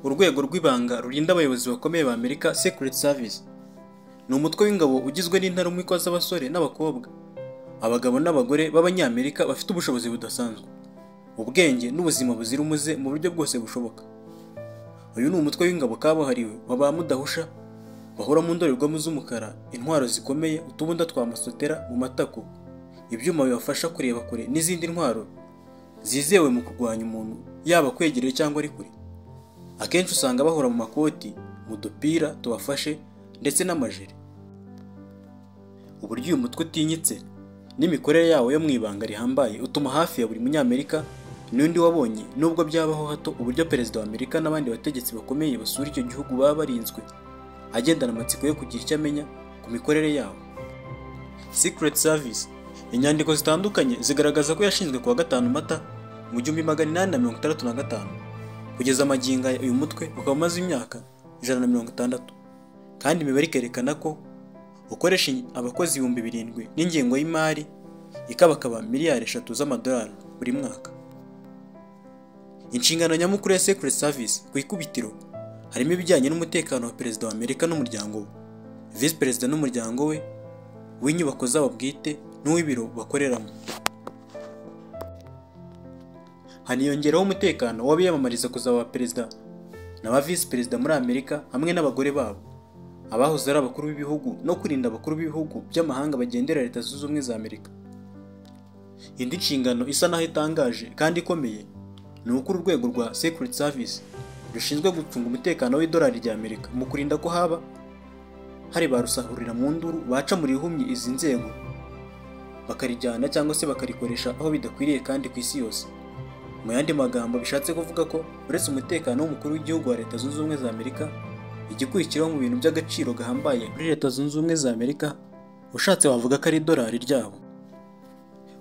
Urwego rw'ibanga rurinda abayobozi bakomeye ba Amerika, Secret Service, ni umutwe w'ingabo ugizwe n'intarumikwa z'abasore n'abakobwa, abagabo n'abagore b'abanyamerika bafite ubushobozi budasanzwe, ubwenge n'ubuzima buzira umuze mu buryo bwose bushoboka. Uyu ni umutwe w'ingabo kabuhariwe wa ba mudahusha, bahora mu ndorerwamo z'umukara, intwaro zikomeye, utubunda twa masotera mu matako, ibyuma bibafasha kureba kure n'izindi ntwaro zizewe mu kurwanya umuntu yaba kwegereye cyangwa ari kure. Akenshi usanga bahora mu makoti, mu dupira tubafashe ndetse n'amajeri. Uburyo uyu mutwe utinyitse n'imikorere yawo yo mu ibanga rihambaye utuma hafi ya buri munyamerika n'undi wabonye nubwo byabaho hato uburyo perezida wa Amerika n'abandi bategetsi bakomeye basura icyo gihugu baba barinzwe, agendana amatsiko yo kugira icyo amenya ku mikorere yawo. Secret Service, inyandiko zitandukanye zigaragaza ko yashinzwe kuwa 5 Mata mu 1865. Kugeza amagingo aya uyu mutwe ukaba umaze imyaka 160, kandi imibare ikerekana ko ukoresha abakozi 7,000 n'ingengo y'imari ikabakaba miliyari 3 z'amadolari buri mwaka. Inshingano nyamukuru ya Secret Service ku ikubitiro harimo ibijyanye n'umutekano wa perezida wa Amerika n'umuryango we, vice perezida n'umuryango we, w'inyubako zabo bwite n'uw'ibiro bakoreramo. Haniyongeraho umutekano w'abiyamamariza kuzaba perezida n'aba vice perezida muri Amerika hamwe n'abagore babo, abahoze ari abakuru b'ibihugu, no kurinda abakuru b'ibihugu by'amahanga bagendera Leta Zunze Ubumwe za Amerika. Indi nshingano isa naho itangaje kandi ikomeye ni uko urwego rwa Secret Service rushinzwe gucunga umutekano w'idolari rya Amerika mu kurinda ko haba hari barusahurira mu nduru baca muri ihumye izi nzego bakarijyana cyangwa se bakarikoresha aho bidakwiriye kandi ku isi yose. Mu yandi magambo bishatse kuvuga ko uretse umutekano w'umukuru w'igihugu wa Leta Zunze Ubumwe za Amerika, igikurikiraho mu bintu by'agaciro gahambaye muri Leta Zunze Ubumwe za Amerika ushatse wavuga ko ari idolari ryabo.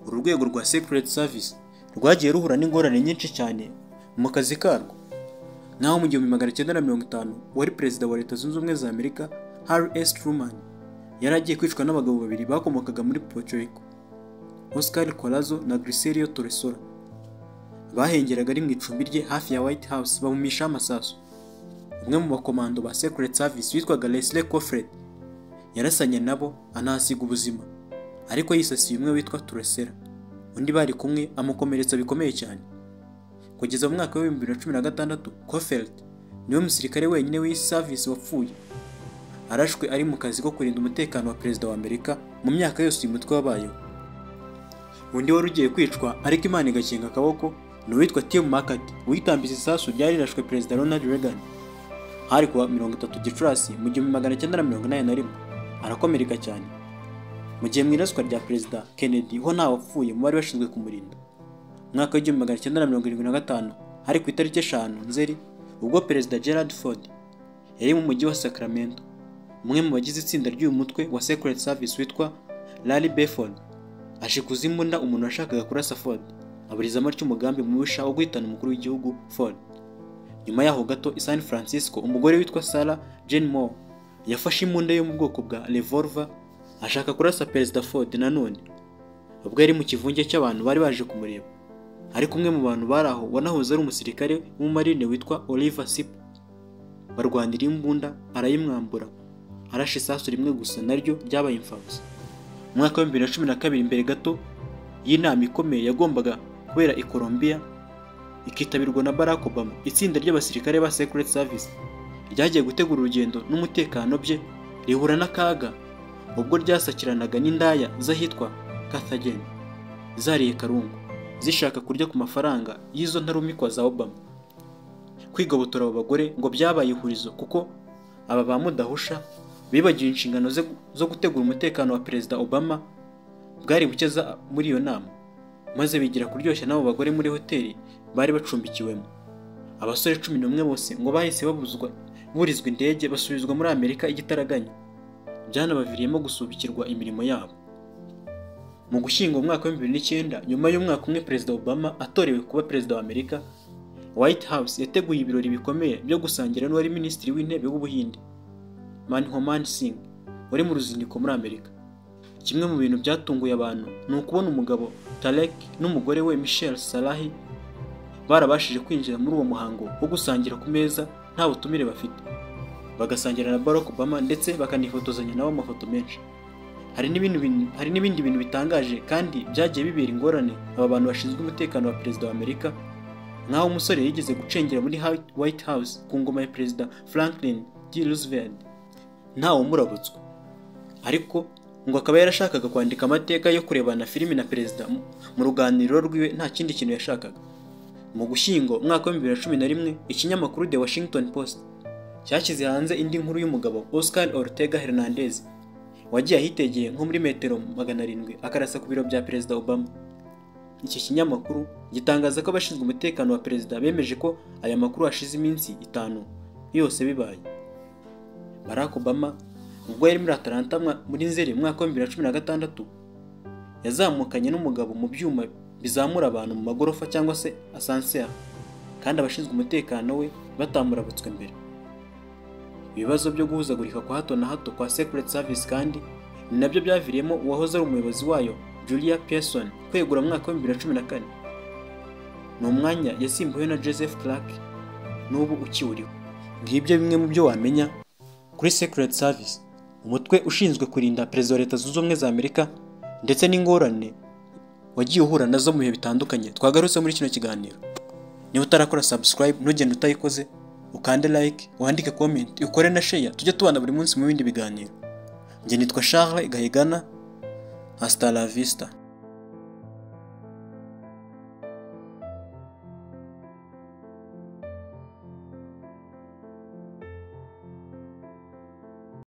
Uru rwego rwa Secret Service rwagiye ruhura n'ingorane nyinshi cyane mu kazi karwo, naho mu 1950 wari perezida wa Leta Zunze Ubumwe za Amerika Harry S. Truman yari agiye kwicwa n'abagabo babiri bakomokaga muri Puerto Rico, Oscar Collazo na Griselio Torresora. Bahengeraga ari mu icumbi rye hafi ya White House bamumisha amasasu. Umwe mu bakomando ba Secret Service witwaga Leslie Coffred yarasanye nabo anahasiga ubuzima, ariko yisasiye umwe witwa Torresera. Undi bari kumwe amukomeretsa bikomeye cyane. Kugeza mu mwaka wa 2016 Coffred niwe musirikare wenyine w'iyi service wapfuye, arashwe ari mu kazi ko kurinda umutekano wa perezida wa Amerika mu myaka yose uyu mutwe wabayeho. Undi wari ugiye kwicwa ariko Imana igakinga akaboko ni uwitwa Tim McCarthy witambise isasu ryari rirashwe perezida Ronald Reagan hari kuwa 30 Gicurasi mu 1981, arakomereka cyane. Mu gihe mu iraswa rya perezida Kennedy ho nta wapfuye mu bari bashinzwe kumurinda. Mwaka wa 1975 hari ku itariki 5 Nzeri ubwo perezida Gerald Ford yari mu mujyi wa Sacramento, umwe mu bagize itsinda ry'uyu mutwe wa Secret Service witwa Larry Bedford ashikuza imbunda umuntu washakaga kurasa Ford, aburizamo cy'umugambi mubisha wo guhitana umukuru w'igihugu Ford. Nyuma yaho gato i San Francisco umugore witwa Sarah Jane Moore yafashe imbunda yo mu bwoko bwa revolver ashaka kurasa perezida Ford nanone, ubwo yari mu kivunge cy'abantu bari baje kumureba. Ariko umwe mu bantu bari aho wanahoze ari umusirikare w'umumarine witwa Oliver Sipp barwanira imbunda arayimwambura, arashe isasu rimwe gusa naryo ryabaye imfabusa. Mu mwaka wa 2012 imbere gato y'inama ikomeye yagombaga kubera i Colombia ikitabirwa na Barack Obama, itsinda ry'abasirikare ba Secret Service ryagiye gutegura urugendo n'umutekano bye rihura n'akaga ubwo ryasakiranaga n'indaya z'ahitwa Carthagena zariye karungu zishaka kurya ku mafaranga y'izo ntarumikwa za Obama. Kwigobotora abo bagore ngo byabaye ihurizo kuko aba ba mudahusha bibagiwe inshingano zo gutegura umutekano wa perezida Obama bwari buceza muri iyo nama, maze bigira kuryoshya n'abo bagore muri hoteli bari bacumbikiwemo. Abasore 11 bose ngo bahise burizwa indege basubizwa muri Amerika igitaraganya, byanabaviriyemo gusubikirwa imirimo yabo. Mu gushyingo mu mwaka wa 2009 nyuma y'umwaka umwe perezida Obama atorewe kuba perezida wa Amerika, White House yateguye ibirori bikomeye byo gusangira n'uwari minisitiri w'intebe w'Ubuhinde Manmohan Singh wari mu ruzinduko muri Amerika. Kimwe mu bintu byatunguye abantu ni ukubona umugabo Tarek n'umugore we Michelle Salahi barabashije kwinjira muri uwo muhango wo gusangira ku meza nta butumire bafite, bagasangira na Barack Obama ndetse bakanifotozanya nawe amafoto menshi. Hari n'ibindi bintu bitangaje kandi byagiye bibera ingorane aba bantu bashinzwe umutekano wa perezida wa Amerika, nk'aho umusore yigeze gucengera muri White House ku ngoma ya perezida Franklin D. Roosevelt ntawe umurabutswe, ariko ngo akaba yarashakaga kwandika amateka yo kurebana filimi na perezida mu ruganiriro rwiwe, nta kindi kintu yashakaga. Mu Gushyingo umwaka wa 2011 ikinyamakuru The Washington Post cyashyize hanze indi nkuru y'umugabo Oscar Ortega Hernandez wagiye ahitegeye nko muri metero 700 akarasa ku biro bya perezida Obama. Iki kinyamakuru gitangaza ko abashinzwe umutekano wa perezida bemeje ko aya makuru hashize iminsi 5 yose bibaye. Barack Obama ubwo yari muri Atlanta muri Nzeri mwaka wa 2016 yazamukanye n'umugabo mu byuma bizamura abantu mu magorofa cyangwa se ascenseur, kandi abashinzwe umutekano we batamurabutswe mbere. Ibibazo byo guhuzagurika kwa hato na hato kwa Secret Service kandi ni nabyo byaviriyemo uwahoze ari umuyobozi wayo Julia Pearson kwegura mwaka wa 2014. Ni umwanya yasimbuwe na Joseph Clark n'ubu ukiwuriho. Ngibyo bimwe mu byo wamenya kuri Secret Service, umutwe ushinzwe kurinda perezida wa Leta Zunze Ubumwe za Amerika ndetse n'ingorane wagiye uhura nazo mu bihe bitandukanye twagarutse muri kino kiganiro. Niba utarakora subscribe ntugende utayikoze, ukande like, wandike comment, ukore na share, tujye tubana buri munsi mu bindi biganiro. Njye nitwa Charles Gahigana. Hasta la vista.